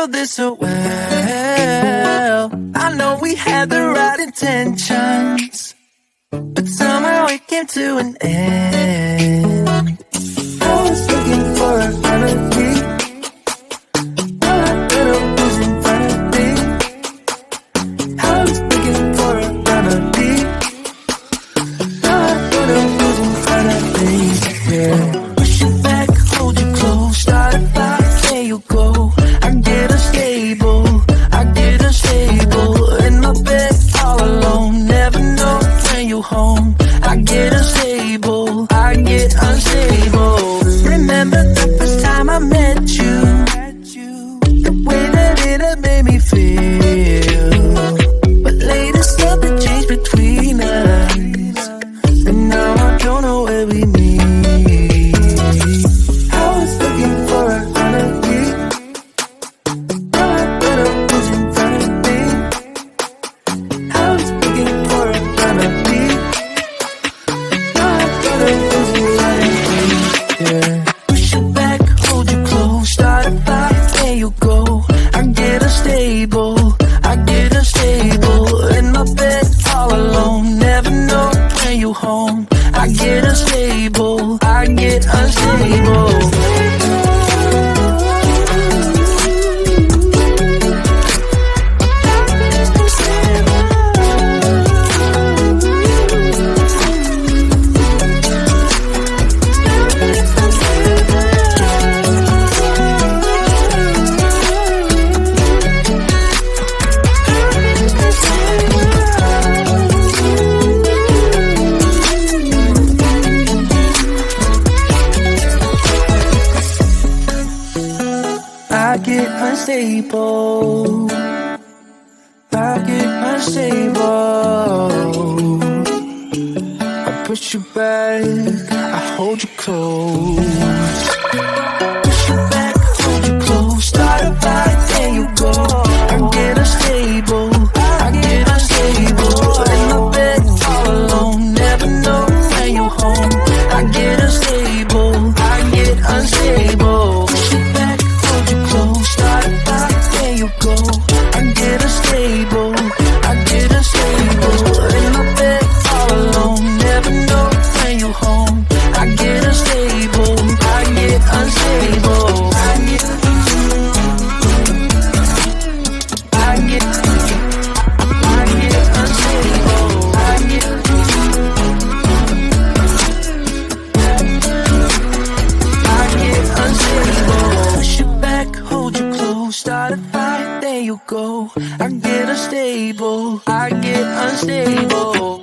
handle this so well. I know we had the right intentions, but somehow it came to an end. I was looking for a remedy. All I thought was in front of me. I was looking for a remedy. All I thought was in front of me. Yeah. Push it back, hold you close, start a fight, there you go. I get unstable, in my bed all alone. Never know when you home. I get unstable, Remember the first time I met you, the way that it had made me feel. But later something changed between us, and now I don't know where we meet. I was looking for a remedy. All I thought was in front of me. I was looking for a remedy. All I thought was in front of me. Yeah. Push it back, hold you close, start a fight, there you go. I get unstable, in my bed all alone. Never know when you home. I get unstable, I push you back, I hold you close. Push you back, hold you close, start a fight, there you go. I get unstable, in my bed all alone. Never know when you home. I get unstable, Push you back, hold you close, start a fight, there you go. I get unstable, in my bed all alone. Never know when you home. I get unstable, unstable. Push you back, hold you close, start a fight, there you go. I get unstable, unstable.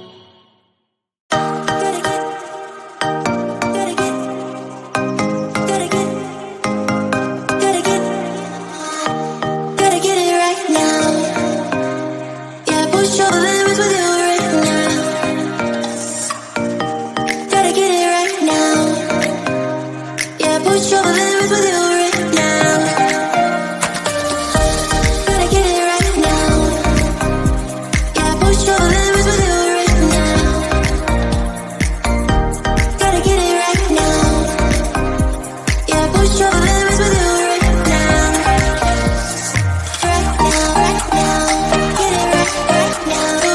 Now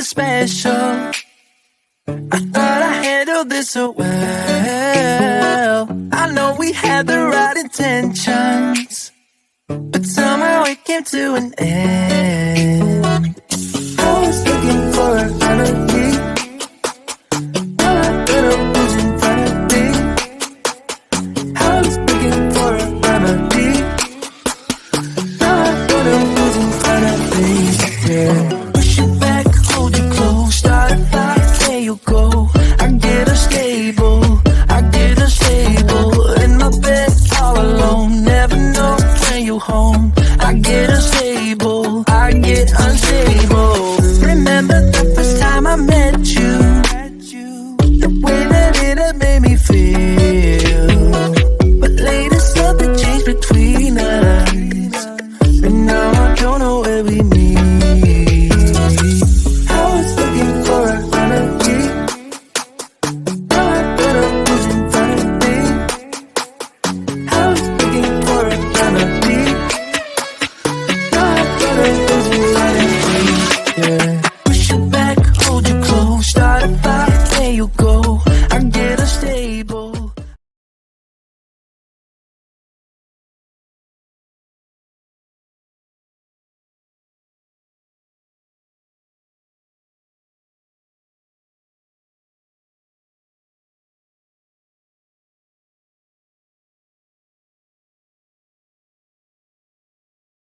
special. I thought I handled this so well. I know we had the right intentions, but somehow it came to an end. I was looking for a remedy. All I could have was in front of me. I was looking for a remedy. All I could have was in front of me. Yeah. Push it back, hold it close, start a fire, there you go. I get unstable, in my bed all alone. Never know when you home. I get unstable.